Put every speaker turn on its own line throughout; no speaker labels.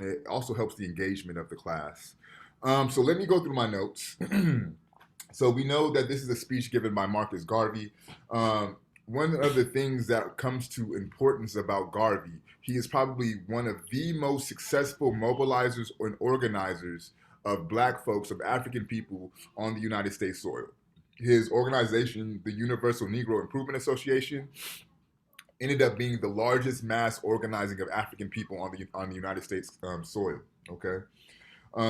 It also helps the engagement of the class. So let me go through my notes. So we know that this is a speech given by Marcus Garvey. One of the things that comes to importance about Garvey, he is probably one of the most successful mobilizers and organizers of black folks, of African people on the United States soil. His organization, the Universal Negro Improvement Association, ended up being the largest mass organizing of African people on the United States soil. Okay,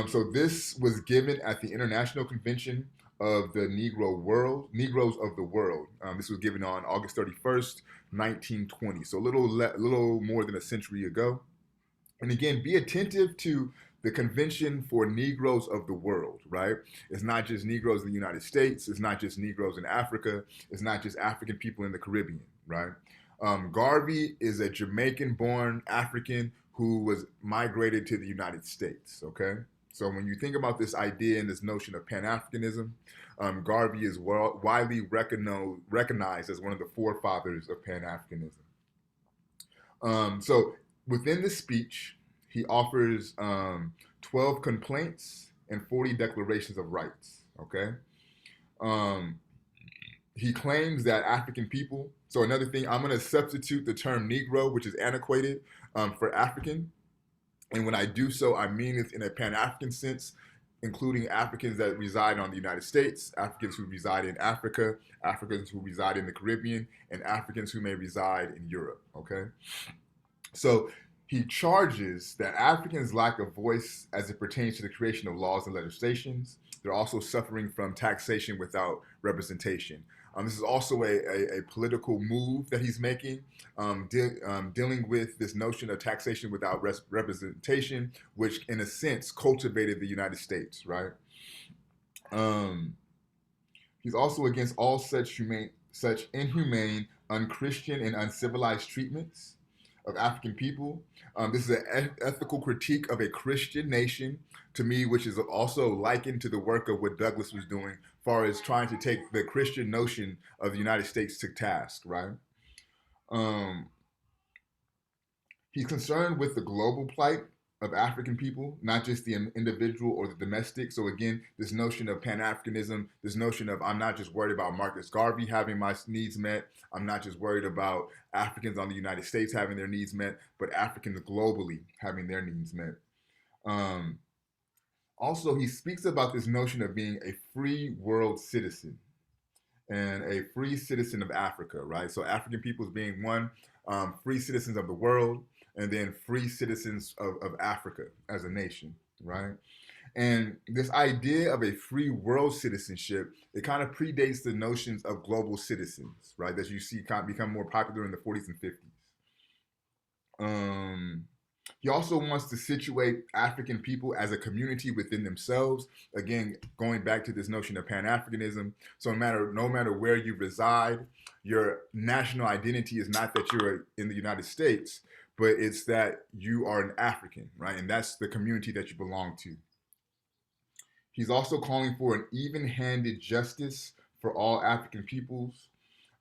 so this was given at the International Convention of the Negroes of the World. This was given on August 31st, 1920. So little more than a century ago. And again, be attentive to the Convention for Negroes of the World, right? It's not just Negroes in the United States. It's not just Negroes in Africa. It's not just African people in the Caribbean, right? Garvey is a Jamaican born African who was migrated to the United States, okay? So when you think about this idea and this notion of Pan-Africanism, Garvey is widely recognized as one of the forefathers of Pan-Africanism. So within this speech, he offers 12 complaints and 40 declarations of rights, okay? Um, he claims that African people, so another thing, I'm going to substitute the term Negro, which is antiquated, for African. And when I do so, I mean it in a Pan-African sense, including Africans that reside on the United States, Africans who reside in Africa, Africans who reside in the Caribbean, and Africans who may reside in Europe, okay? So he charges that Africans lack a voice as it pertains to the creation of laws and legislations. They're also suffering from taxation without representation. This is also a political move that he's making, dealing with this notion of taxation without representation, which in a sense cultivated the United States, right? Um, he's also against all such inhumane, unchristian, and uncivilized treatments of African people. This is an ethical critique of a Christian nation, to me, which is also likened to the work of what Douglass was doing, as far as trying to take the Christian notion of the United States to task, right? Um, he's concerned with the global plight of African people, not just the individual or the domestic. So again, this notion of Pan-Africanism, this notion of I'm not just worried about Marcus Garvey having my needs met, I'm not just worried about Africans on the United States having their needs met, but Africans globally having their needs met. Um, Also, he speaks about this notion of being a free world citizen and a free citizen of Africa, right? So African peoples being one, free citizens of the world, and then free citizens of Africa as a nation, right? And this idea of a free world citizenship, it kind of predates the notions of global citizens, right? That you see kind of become more popular in the 40s and 50s. Um, he also wants to situate African people as a community within themselves. Again, going back to this notion of Pan-Africanism. So no matter where you reside, your national identity is not that you're in the United States, but it's that you are an African, right? And that's the community that you belong to. He's also calling for an even-handed justice for all African peoples.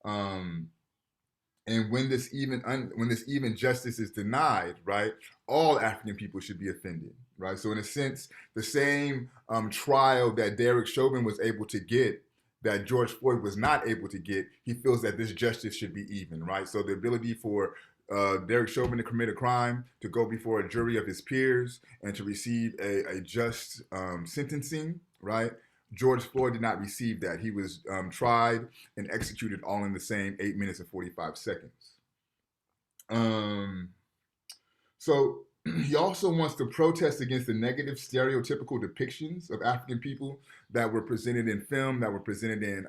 Um, and when this even justice is denied, right, all African people should be offended, right? So in a sense, the same trial that Derek Chauvin was able to get, that George Floyd was not able to get, he feels that this justice should be even, right? So the ability for Derek Chauvin to commit a crime, to go before a jury of his peers, and to receive a just sentencing, right? George Floyd did not receive that. He was tried and executed all in the same 8 minutes and 45 seconds. Um, so he also wants to protest against the negative stereotypical depictions of African people that were presented in film, that were presented in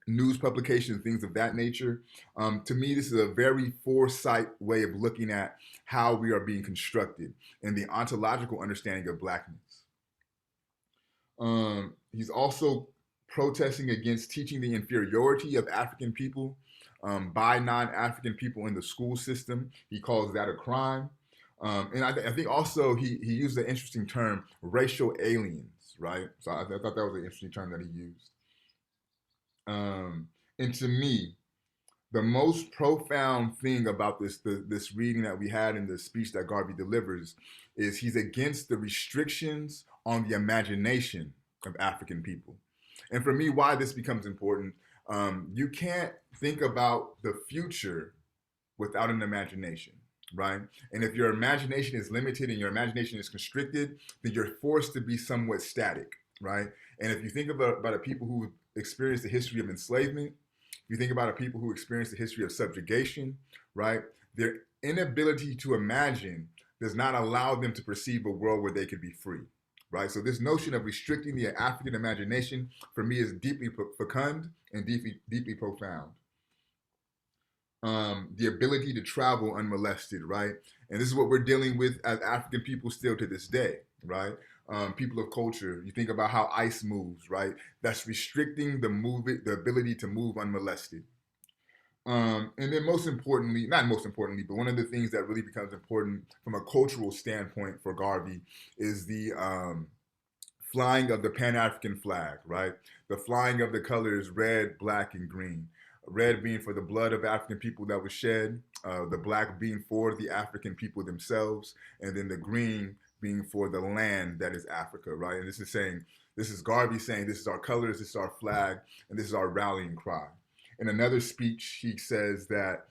news publications, things of that nature. To me, this is a very foresight way of looking at how we are being constructed and the ontological understanding of blackness. He's also protesting against teaching the inferiority of African people by non-African people in the school system. He calls that a crime. And I think also he used the interesting term racial aliens, right? So I thought that was an interesting term that he used. And to me, the most profound thing about this reading that we had in the speech that Garvey delivers is he's against the restrictions on the imagination of African people. And for me, why this becomes important, you can't think about the future without an imagination, right? And if your imagination is limited and your imagination is constricted, then you're forced to be somewhat static, right? And if you think about a people who experienced the history of enslavement, if you think about a people who experienced the history of subjugation, right? Their inability to imagine does not allow them to perceive a world where they could be free, right? So this notion of restricting the African imagination for me is deeply fecund and deeply profound. The ability to travel unmolested, right? And this is what we're dealing with as African people still to this day, right? People of culture, you think about how ice moves, right? That's restricting the ability to move unmolested. And then most importantly, not most importantly, but one of the things that really becomes important from a cultural standpoint for Garvey is the flying of the Pan-African flag, right? The flying of the colors red, black, and green. Red being for the blood of African people that was shed, the black being for the African people themselves, and then the green being for the land that is Africa, right? And this is Garvey saying, this is our colors, this is our flag, and this is our rallying cry. In another speech, he says that,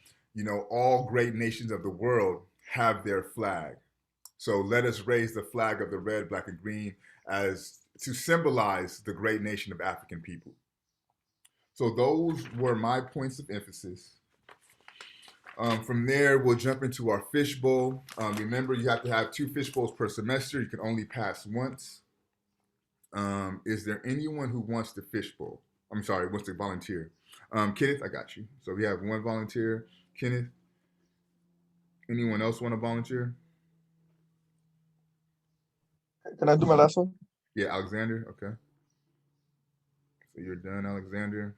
all great nations of the world have their flag. So let us raise the flag of the red, black, and green as to symbolize the great nation of African people. So those were my points of emphasis. From there, we'll jump into our fishbowl. Remember, you have to have 2 fishbowls per semester. You can only pass once. Is there anyone who wants to fishbowl? I'm sorry, wants to volunteer? Kenneth, I got you. So we have 1 volunteer. Kenneth, anyone else want to volunteer?
Can I do my last one?
Yeah, Alexander. Okay. So you're done, Alexander.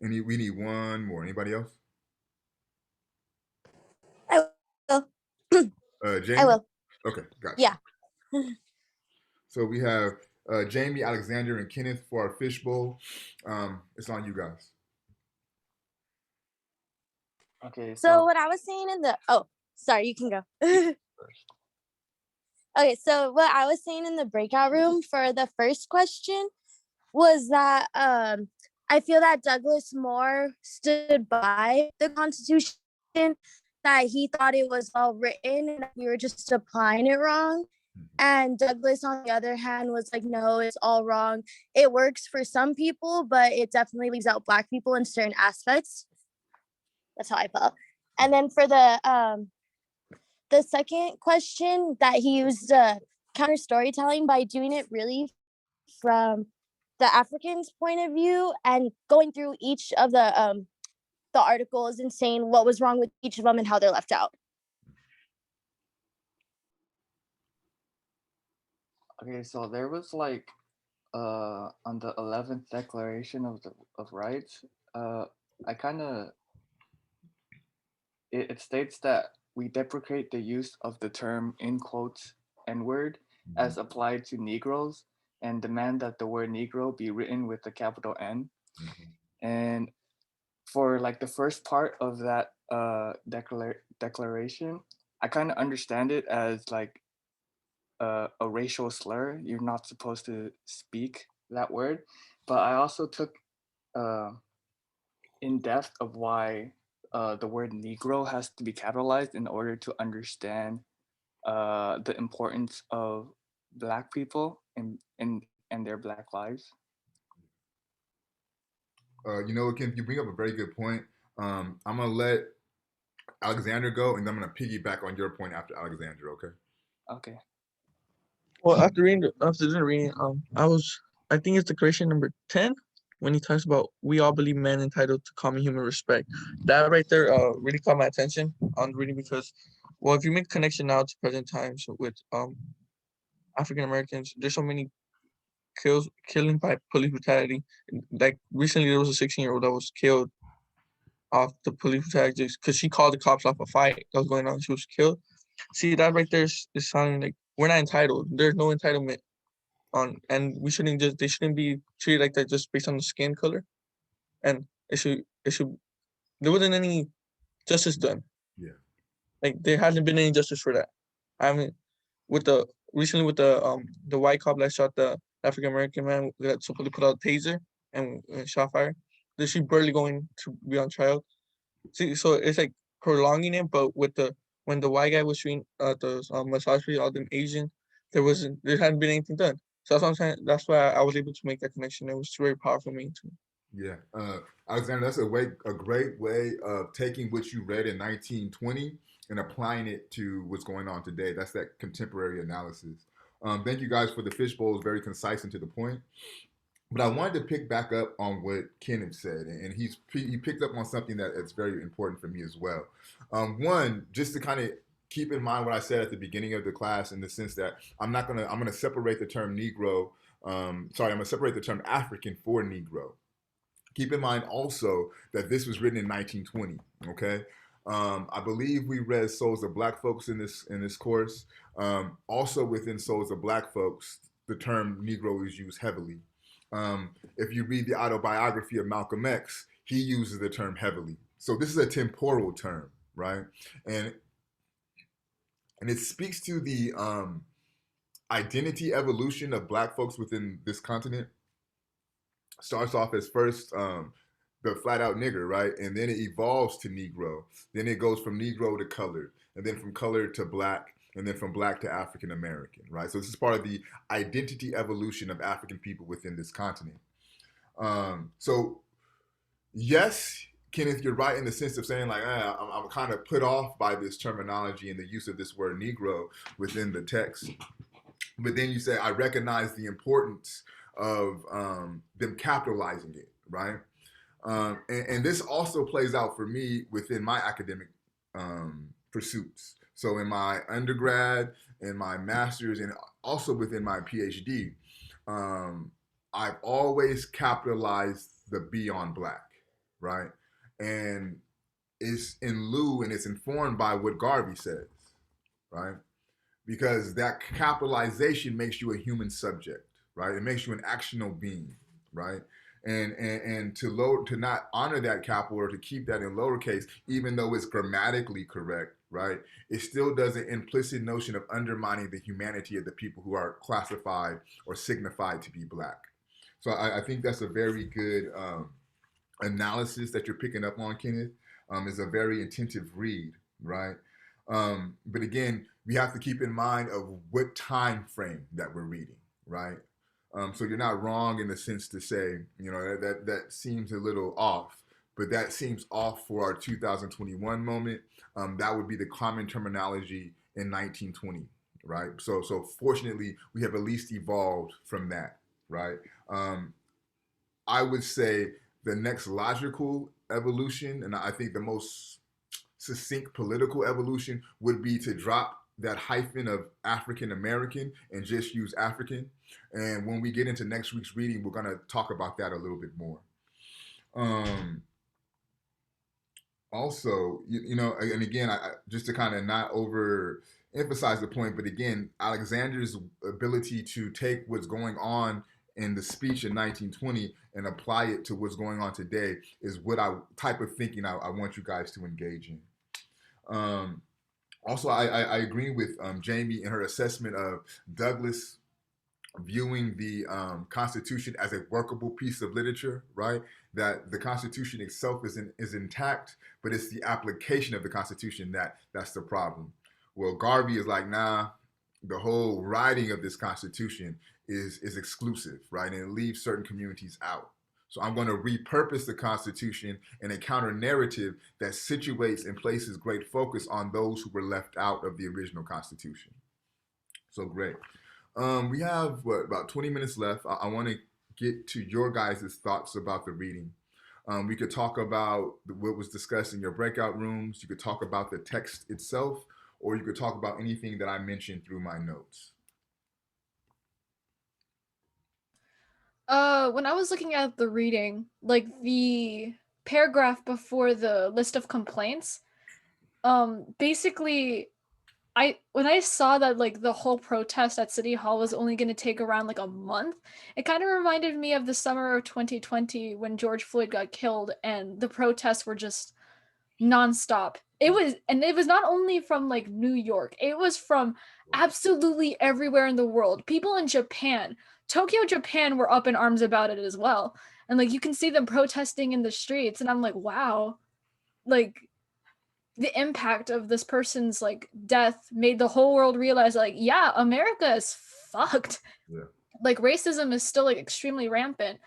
We need 1 more. Anybody else?
I will.
Jamie?
I will.
Okay, gotcha.
Yeah.
So we have Jamie, Alexander, and Kenneth for our fishbowl. It's on you guys.
Okay.
So what I was saying sorry, you can go. Okay, so what I was saying in the breakout room for the first question was that I feel that Douglas Moore stood by the Constitution, that he thought it was well written and that we were just applying it wrong. And Douglas, on the other hand, was like, no, it's all wrong. It works for some people, but it definitely leaves out Black people in certain aspects. That's how I felt. And then for the second question, that he used counter storytelling by doing it really from the Africans' point of view and going through each of the articles and saying what was wrong with each of them and how they're left out.
Okay, so there was like on the 11th Declaration of Rights, I kind of it states that we deprecate the use of the term in quotes N-word as applied to Negroes and demand that the word Negro be written with a capital N. And for like the first part of that declaration, I kind of understand it as like a racial slur. You're not supposed to speak that word. But I also took in depth of why the word Negro has to be capitalized in order to understand the importance of Black people and their Black lives.
Ken, you bring up a very good point. I'm gonna let Alexander go, and then I'm gonna piggyback on your point after Alexander. Okay.
Okay.
Well, after the reading, I think it's Declaration number 10 when he talks about we all believe men entitled to common human respect. That right there really caught my attention on reading because, well, if you make connection now to present times with African Americans, there's so many killing by police brutality. Like recently, there was a 16-year-old that was killed off the police brutality because she called the cops off a fight that was going on. She was killed. See, that right there is sounding like we're not entitled. There's no entitlement and they shouldn't be treated like that just based on the skin color, and there wasn't any justice done.
Yeah.
Like there hasn't been any justice for that. I mean, recently with the white cop that shot the African American man that supposedly put out a taser and shot fire, that she barely going to be on trial. See, so it's like prolonging it, but when the white guy was shooting the massage for all them Asian, there hadn't been anything done. So that's what I'm saying. That's why I was able to make that connection. It was very powerful for me too.
Yeah, Alexander, that's a great way of taking what you read in 1920 and applying it to what's going on today. That's that contemporary analysis. Thank you guys for the fishbowl. It's very concise and to the point. But I wanted to pick back up on what Kenneth said, and he picked up on something that's very important for me as well. One, just to kind of keep in mind what I said at the beginning of the class, in the sense that I'm gonna separate the term Negro. I'm gonna separate the term African for Negro. Keep in mind also that this was written in 1920. Okay, I believe we read Souls of Black Folks in this course. Also within Souls of Black Folks, the term Negro is used heavily. If you read the autobiography of Malcolm X, he uses the term heavily. So this is a temporal term, right? And it speaks to the identity evolution of Black folks within this continent. Starts off as first the flat out nigger, right? And then it evolves to Negro. Then it goes from Negro to colored, and then from colored to Black, and then from Black to African American, right? So this is part of the identity evolution of African people within this continent. So yes, Kenneth, you're right in the sense of saying like, I'm kind of put off by this terminology and the use of this word Negro within the text. But then you say, I recognize the importance of them capitalizing it, right? And this also plays out for me within my academic pursuits. So in my undergrad, in my master's, and also within my PhD, I've always capitalized the B on Black, right? And it's in lieu and it's informed by what Garvey says, right? Because that capitalization makes you a human subject, right? It makes you an actional being, right? And to not honor that capital or to keep that in lowercase, even though it's grammatically correct, right? It still does an implicit notion of undermining the humanity of the people who are classified or signified to be Black. So I think that's a very good analysis that you're picking up on, Kenneth. Is a very attentive read, right? But again, we have to keep in mind of what time frame that we're reading, right? So you're not wrong in the sense to say, that seems a little off, but that seems off for our 2021 moment. That would be the common terminology in 1920, right? So fortunately, we have at least evolved from that, right? I would say the next logical evolution, and I think the most succinct political evolution, would be to drop that hyphen of African American and just use African. And when we get into next week's reading, we're going to talk about that a little bit more. Also, and again, just to kind of not overemphasize the point, but again, Alexander's ability to take what's going on in the speech in 1920 and apply it to what's going on today is what type of thinking I want you guys to engage in. Also, I agree with Jamie in her assessment of Douglas viewing the Constitution as a workable piece of literature, right? That the Constitution itself is intact, but it's the application of the Constitution that's the problem. Well, Garvey is like, nah, the whole writing of this Constitution is exclusive, right? And it leaves certain communities out. So I'm going to repurpose the Constitution in a counter narrative that situates and places great focus on those who were left out of the original Constitution. So great. We have about 20 minutes left. I want to get to your guys' thoughts about the reading. We could talk about what was discussed in your breakout rooms. You could talk about the text itself, or you could talk about anything that I mentioned through my notes.
When I was looking at the reading, like the paragraph before the list of complaints, basically when I saw that like the whole protest at City Hall was only going to take around like a month, it kind of reminded me of the summer of 2020 when George Floyd got killed and the protests were just nonstop. It was not only from like New York, it was from absolutely everywhere in the world. People in Japan, Tokyo, Japan were up in arms about it as well. And like you can see them protesting in the streets and I'm like, wow. Like the impact of this person's like death made the whole world realize like, yeah, America is fucked.
Yeah.
Like racism is still like extremely rampant.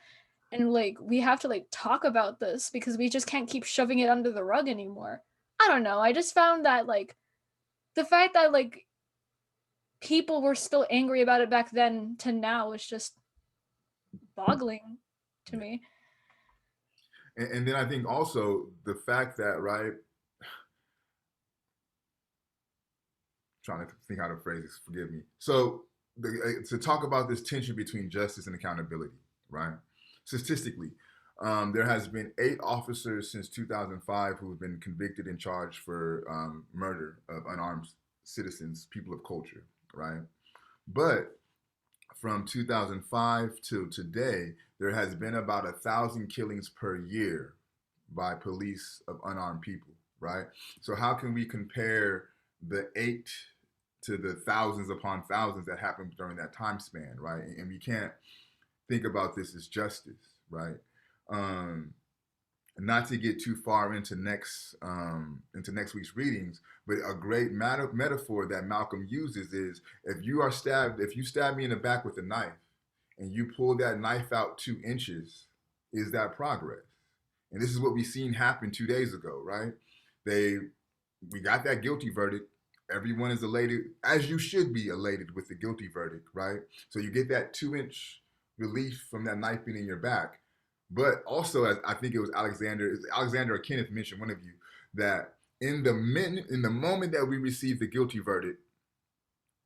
And like we have to like talk about this because we just can't keep shoving it under the rug anymore. I don't know. I just found that like the fact that like people were still angry about it back then to now is just boggling to me.
And then I think also the fact that, right, trying to think how to phrase this, forgive me. So to talk about this tension between justice and accountability, right? Statistically, there has been 8 officers since 2005 who have been convicted and charged for murder of unarmed citizens, people of culture, right? But from 2005 till today, there has been about 1,000 killings per year by police of unarmed people, right? So how can we compare the 8 to the thousands upon thousands that happened during that time span, right? And we can't think about this as justice, right? Not to get too far into next week's readings, but a great metaphor that Malcolm uses is if you stab me in the back with a knife and you pull that knife out 2 inches, is that progress? And this is what we seen happen 2 days ago, right? We got that guilty verdict. Everyone is elated, as you should be elated with the guilty verdict, right? So you get that 2-inch relief from that knife being in your back. But also, as I think it was Alexander or Kenneth mentioned, one of you, that in the moment that we receive the guilty verdict,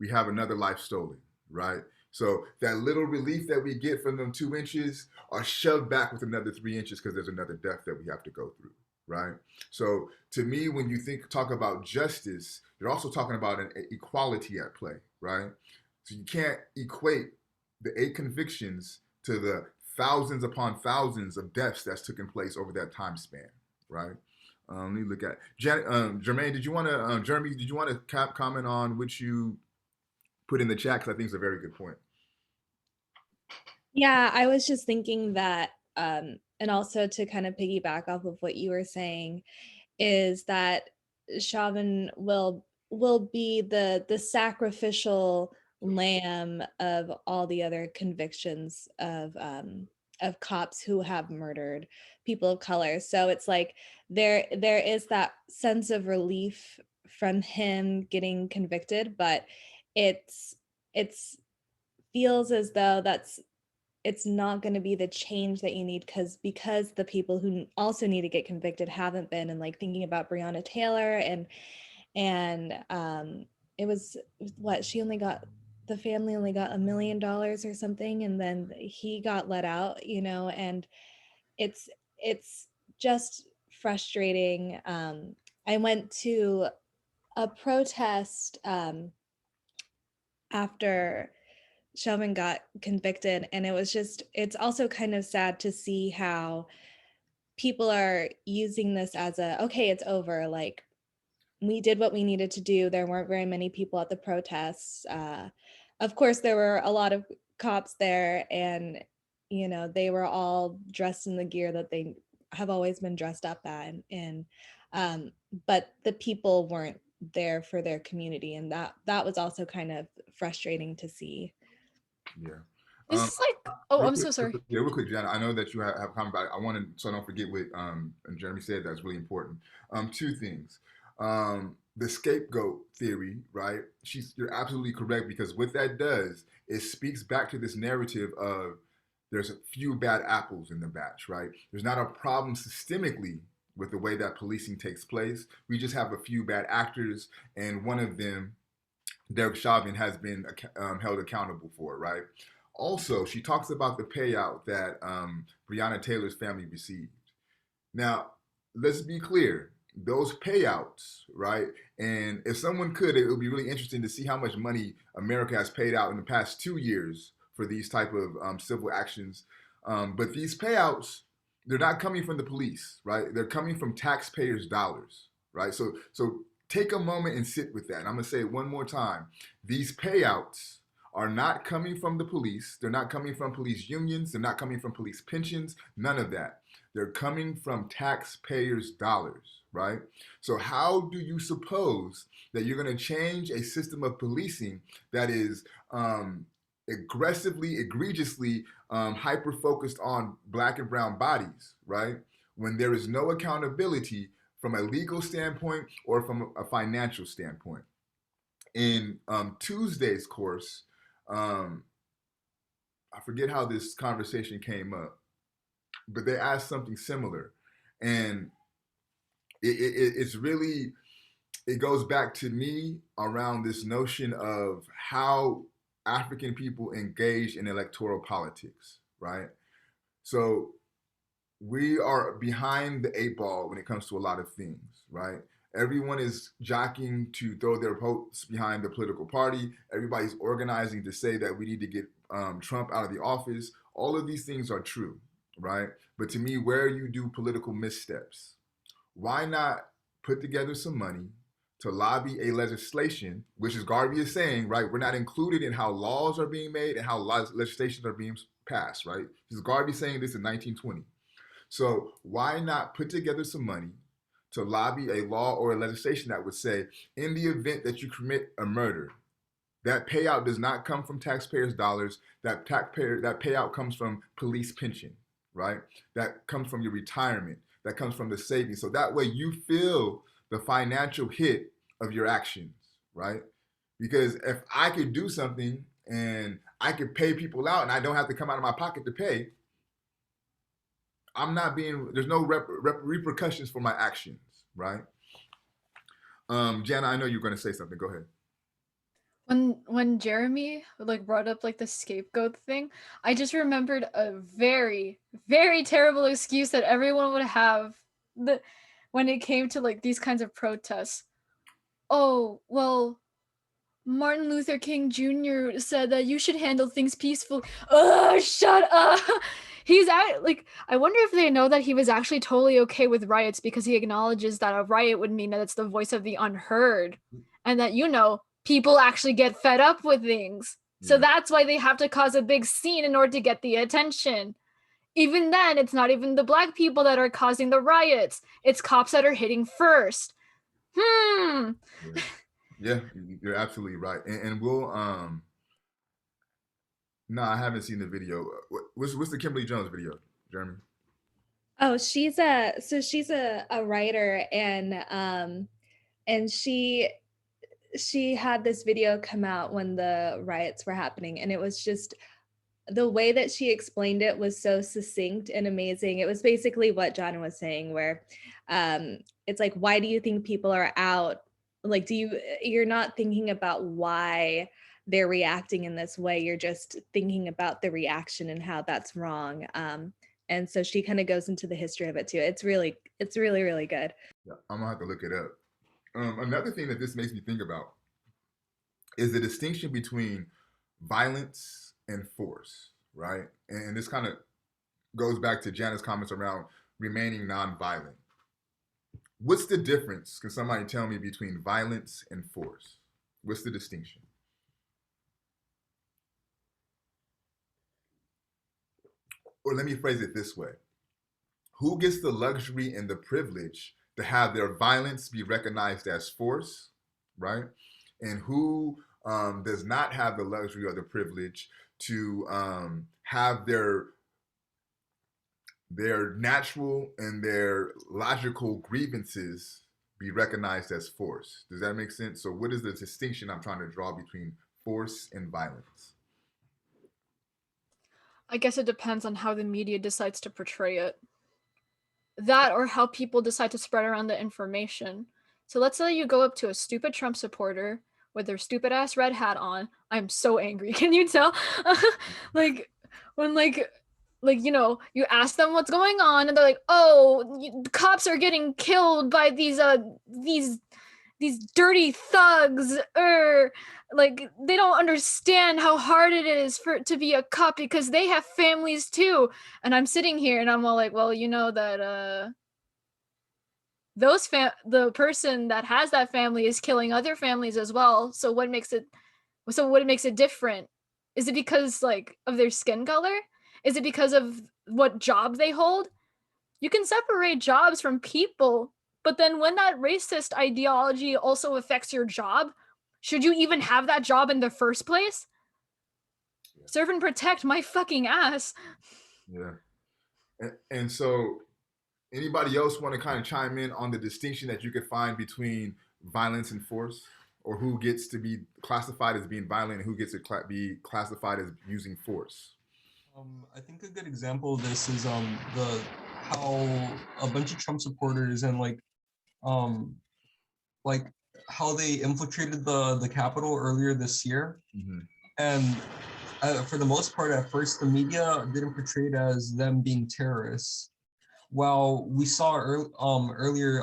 we have another life stolen, right? So that little relief that we get from them 2 inches are shoved back with another 3 inches because there's another death that we have to go through, right? So to me, when you talk about justice, you're also talking about an equality at play, right? So you can't equate the 8 convictions to the thousands upon thousands of deaths that's taken place over that time span, right? Let me look at Jermaine. Jeremy, did you want to comment on what you put in the chat? Because I think it's a very good point.
Yeah, I was just thinking that, and also to kind of piggyback off of what you were saying, is that Chauvin will be the sacrificial lamb of all the other convictions of cops who have murdered people of color. So it's like there is that sense of relief from him getting convicted, but it's feels as though it's not going to be the change that you need because the people who also need to get convicted haven't been. And like thinking about Breonna Taylor and it was what the family only got $1 million or something, and then he got let out, and it's just frustrating. I went to a protest after Chauvin got convicted, and it's also kind of sad to see how people are using this as okay, it's over, like we did what we needed to do. There weren't very many people at the protests. Of course, there were a lot of cops there, and they were all dressed in the gear that they have always been dressed up at, and but the people weren't there for their community, and that was also kind of frustrating to see.
Yeah.
This is like, I'm so sorry.
Yeah, real quick, Jen. I know that you have a comment about it. I wanted, so I don't forget what Jeremy said. That's really important. 2 things. The scapegoat theory, right? You're absolutely correct, because what that does is speaks back to this narrative of there's a few bad apples in the batch, right? There's not a problem systemically with the way that policing takes place. We just have a few bad actors, and one of them, Derek Chauvin, has been held accountable for, right? Also, she talks about the payout that Breonna Taylor's family received. Now, let's be clear. those payouts, right? And if someone could, it would be really interesting to see how much money America has paid out in the past 2 years for these type of civil actions. But these payouts, they're not coming from the police, right? They're coming from taxpayers' dollars, right? So take a moment and sit with that. And I'm gonna say it one more time. These payouts are not coming from the police. They're not coming from police unions. They're not coming from police pensions. None of that. They're coming from taxpayers' dollars, right? So how do you suppose that you're going to change a system of policing that is aggressively, egregiously hyper focused on black and brown bodies, right? When there is no accountability from a legal standpoint or from a financial standpoint. In Tuesday's course, I forget how this conversation came up, but they asked something similar. And it's really, it goes back to me around this notion of how African people engage in electoral politics, right? So we are behind the eight ball when it comes to a lot of things, right? Everyone is jockeying to throw their votes behind the political party. Everybody's organizing to say that we need to get Trump out of the office. All of these things are true, right? But to me, where you do political missteps, why not put together some money to lobby a legislation, which is Garvey is saying, right? We're not included in how laws are being made and how legislations are being passed, right? This is Garvey saying this in 1920. So why not put together some money to lobby a law or a legislation that would say, in the event that you commit a murder, that payout does not come from taxpayers' dollars. That payout comes from police pension, right? That comes from your retirement. That comes from the savings. So that way you feel the financial hit of your actions, right? Because if I could do something and I could pay people out and I don't have to come out of my pocket to pay, I'm not being, there's no repercussions for my actions, right? Jana, I know you're going to say something. Go ahead.
When Jeremy like brought up like the scapegoat thing, I just remembered a very, very terrible excuse that everyone would have when it came to like these kinds of protests. Oh, well, Martin Luther King Jr. said that you should handle things peacefully. Oh, shut up. He's like, I wonder if they know that he was actually totally okay with riots because he acknowledges that a riot would mean that it's the voice of the unheard and that, people actually get fed up with things. So that's why they have to cause a big scene in order to get the attention. Even then, it's not even the black people that are causing the riots. It's cops that are hitting first.
Yeah, you're absolutely right. And we'll, no, I haven't seen the video. What's the Kimberly Jones video, Jeremy?
Oh, she's a writer, and she had this video come out when the riots were happening, and it was just the way that she explained it was so succinct and amazing. It was basically what John was saying, where it's like, why do you think people are out? Like, you're not thinking about why they're reacting in this way. You're just thinking about the reaction and how that's wrong. And so she kind of goes into the history of it too. It's really, really good.
Yeah, I'm gonna have to look it up. Another thing that this makes me think about is the distinction between violence and force, right? And this kind of goes back to Jana's comments around remaining nonviolent. What's the difference? Can somebody tell me between violence and force? What's the distinction? Or let me phrase it this way. Who gets the luxury and the privilege to have their violence be recognized as force, right? And who does not have the luxury or the privilege to have their natural and their logical grievances be recognized as force? Does that make sense? So what is the distinction I'm trying to draw between force and violence?
I guess it depends on how the media decides to portray it. That or how people decide to spread around the information. So let's say you go up to a stupid Trump supporter with their stupid ass red hat on. I'm so angry. Can you tell? When like, you ask them what's going on, and they're like, oh, the cops are getting killed by these dirty thugs, or like they don't understand how hard it is to be a cop because they have families too. And I'm sitting here and I'm all like, well, that the person that has that family is killing other families as well. So what makes it different? Is it because like of their skin color? Is it because of what job they hold? You can separate jobs from people, but then when that racist ideology also affects your job, should you even have that job in the first place?
Yeah.
Serve and protect my fucking ass.
Yeah. And so anybody else want to kind of chime in on the distinction that you could find between violence and force, or who gets to be classified as being violent and who gets to be classified as using force?
I think a good example of this is the how a bunch of Trump supporters and like how they infiltrated the Capitol earlier this year, and for the most part, at first the media didn't portray it as them being terrorists. While we saw earlier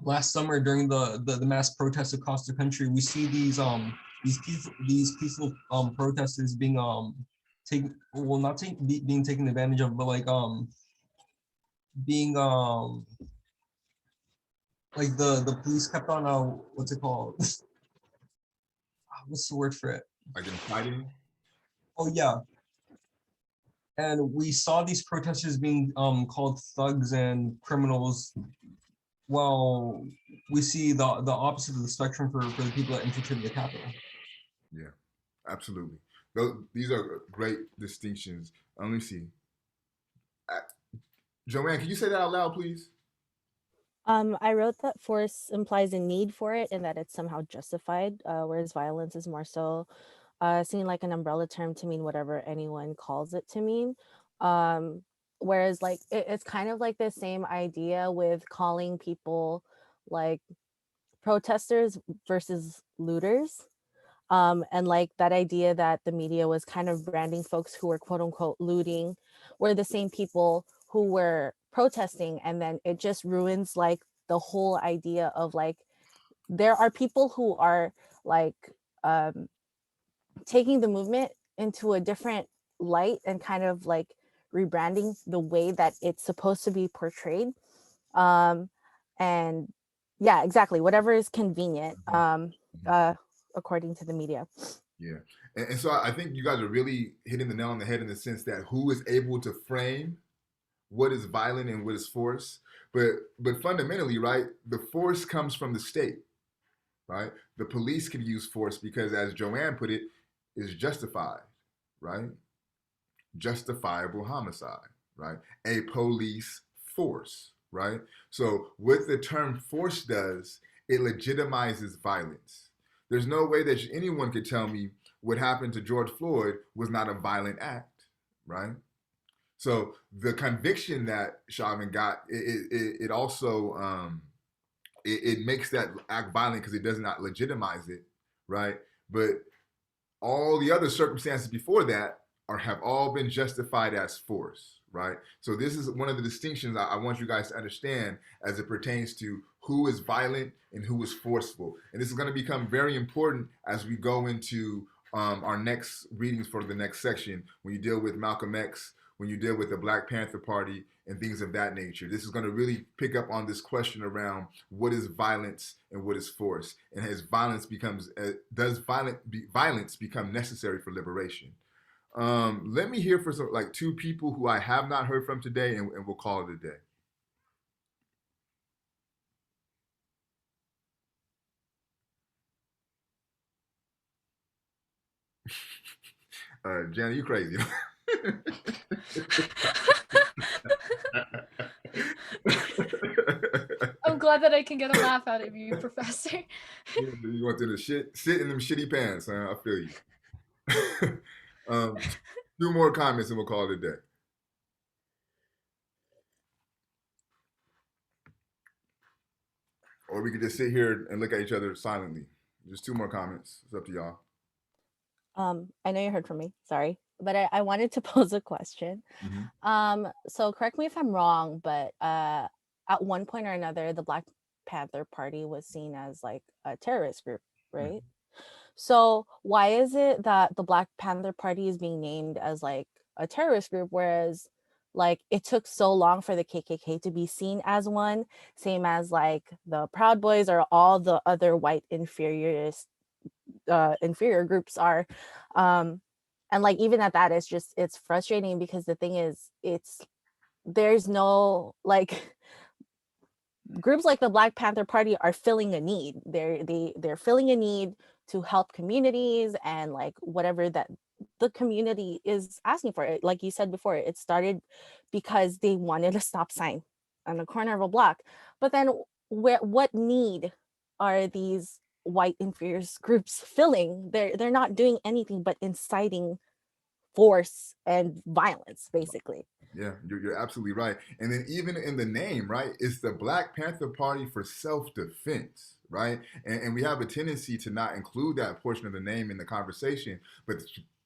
last summer during the mass protests across the country, we see these peaceful protesters being being taken advantage of, but like being like the police kept on what's it called? What's the word for it?
Like in fighting?
Oh yeah. And we saw these protesters being called thugs and criminals, while we see the opposite of the spectrum for the people that infiltrated the Capitol.
Yeah, absolutely. These are great distinctions. Let me see. Joanne, can you say that out loud, please?
I wrote that force implies a need for it and that it's somehow justified, whereas violence is more so seen like an umbrella term to mean whatever anyone calls it to mean. Whereas like it's kind of like the same idea with calling people like protesters versus looters. And like that idea that the media was kind of branding folks who were quote unquote looting were the same people who were protesting, and then it just ruins like the whole idea of like there are people who are like taking the movement into a different light and kind of like rebranding the way that it's supposed to be portrayed. And yeah, exactly, whatever is convenient according to the media.
Yeah. And so I think you guys are really hitting the nail on the head in the sense that who is able to frame what is violent and what is force. But fundamentally, right, the force comes from the state, right? The police can use force because, as Joanne put it, is justified, right? Justifiable homicide, right? A police force, right? So what the term force does, it legitimizes violence. There's no way that anyone could tell me what happened to George Floyd was not a violent act, right? So the conviction that Chauvin got, it also it makes that act violent because it does not legitimize it, right? But all the other circumstances before that have all been justified as force, right? So this is one of the distinctions I want you guys to understand as it pertains to who is violent and who is forceful. And this is going to become very important as we go into our next readings for the next section, when you deal with Malcolm X, when you deal with the Black Panther Party and things of that nature. This is going to really pick up on this question around what is violence and what is force, and as violence becomes, does violence become necessary for liberation? Let me hear from like two people who I have not heard from today, and we'll call it a day. Jenna, you crazy.
I'm glad that I can get a laugh out of you, Professor.
You want to sit in them shitty pants, huh? I feel you. Two more comments and we'll call it a day. Or we could just sit here and look at each other silently. Just two more comments. It's up to y'all.
I know you heard from me. Sorry. but I wanted to pose a question. So correct me if I'm wrong, but at one point or another, the Black Panther Party was seen as like a terrorist group, right? So why is it that the Black Panther Party is being named as like a terrorist group, whereas like it took so long for the KKK to be seen as one, same as like the Proud Boys or all the other white inferior groups are. And like even at that, it's frustrating because the thing is, there's no like groups like the Black Panther Party are filling a need. They're filling a need to help communities and like whatever that the community is asking for. It, like you said before, it started because they wanted a stop sign on the corner of a block. But then what need are these white inferior groups filling? They're not doing anything but inciting force and violence, basically.
Yeah, you're absolutely right. And then even in the name, right, it's the Black Panther Party for self-defense, right? And we have a tendency to not include that portion of the name in the conversation, but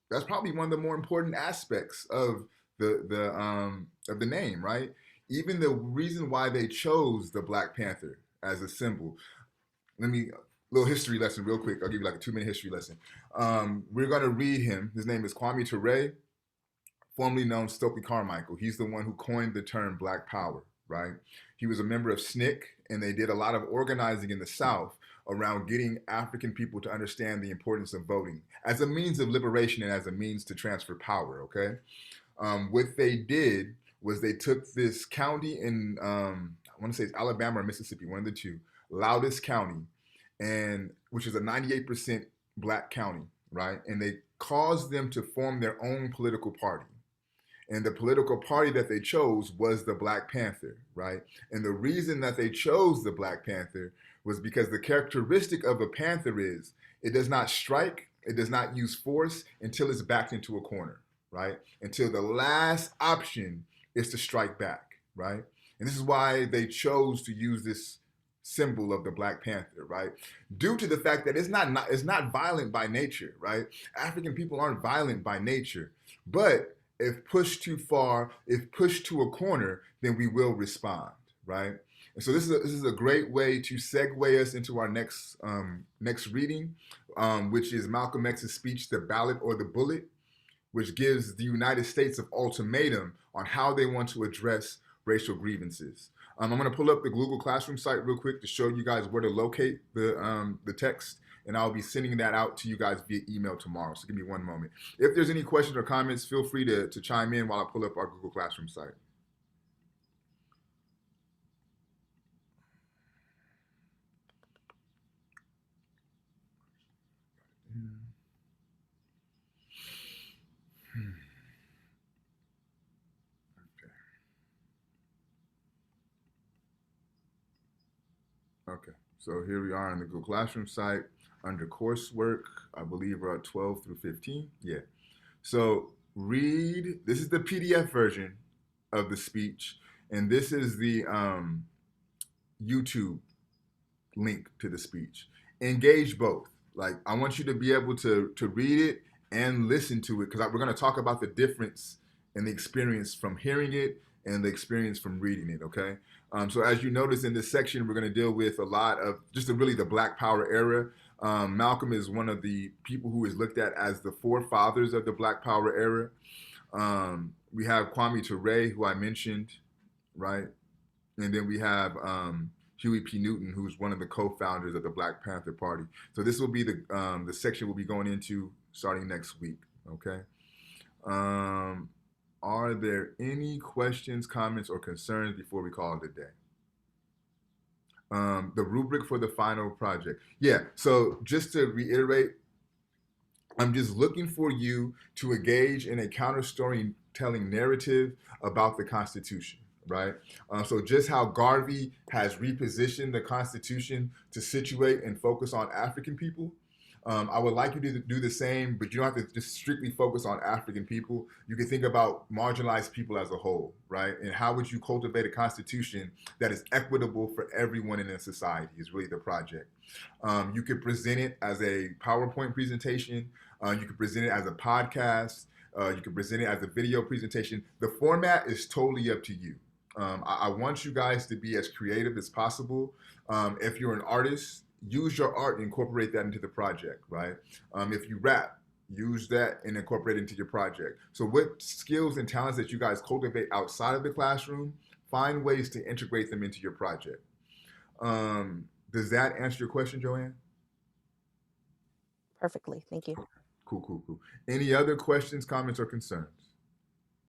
that's probably one of the more important aspects of the name, right? Even the reason why they chose the Black Panther as a symbol. Little history lesson real quick. I'll give you like a 2-minute history lesson. We're gonna read him. His name is Kwame Ture, formerly known as Stokely Carmichael. He's the one who coined the term Black Power, right? He was a member of SNCC, and they did a lot of organizing in the South around getting African people to understand the importance of voting as a means of liberation and as a means to transfer power, okay? What they did was they took this county in, I want to say it's Alabama or Mississippi, one of the two, Loudest County, and which is a 98% Black county, right? And they caused them to form their own political party. And the political party that they chose was the Black Panther, right? And the reason that they chose the Black Panther was because the characteristic of a panther is it does not strike, it does not use force until it's backed into a corner, right? Until the last option is to strike back, right? And this is why they chose to use this symbol of the Black Panther, right? Due to the fact that it's not violent by nature, right? African people aren't violent by nature, but if pushed too far, if pushed to a corner, then we will respond, right? And so this is a great way to segue us into our next reading, which is Malcolm X's speech, "The Ballot or the Bullet," which gives the United States an ultimatum on how they want to address racial grievances. I'm going to pull up the Google Classroom site real quick to show you guys where to locate the text, and I'll be sending that out to you guys via email tomorrow. So give me one moment. If there's any questions or comments, feel free to chime in while I pull up our Google Classroom site. Okay, so here we are on the Google Classroom site under coursework. I believe we're at 12 through 15. Yeah. So this is the PDF version of the speech, and this is the YouTube link to the speech. Engage both. Like, I want you to be able to read it and listen to it, because we're going to talk about the difference in the experience from hearing it and the experience from reading it, okay? So as you notice in this section, we're going to deal with a lot of just really the Black Power era. Malcolm is one of the people who is looked at as the forefathers of the Black Power era. We have Kwame Ture, who I mentioned, right? And then we have Huey P. Newton, who's one of the co-founders of the Black Panther Party. So this will be the section we'll be going into starting next week, okay? Are there any questions, comments, or concerns before we call it a day? The rubric for the final project. Yeah, so just to reiterate, I'm just looking for you to engage in a counter-storytelling narrative about the Constitution, right? So just how Garvey has repositioned the Constitution to situate and focus on African people, I would like you to do the same, but you don't have to just strictly focus on African people. You can think about marginalized people as a whole, right? And how would you cultivate a constitution that is equitable for everyone in a society is really the project. You could present it as a PowerPoint presentation. You could present it as a podcast. You can present it as a video presentation. The format is totally up to you. I want you guys to be as creative as possible. If you're an artist, use your art and incorporate that into the project, right? If you rap, use that and incorporate it into your project. So what skills and talents that you guys cultivate outside of the classroom, find ways to integrate them into your project. Does that answer your question, Joanne?
Perfectly. Thank you.
Cool. Any other questions, comments, or concerns?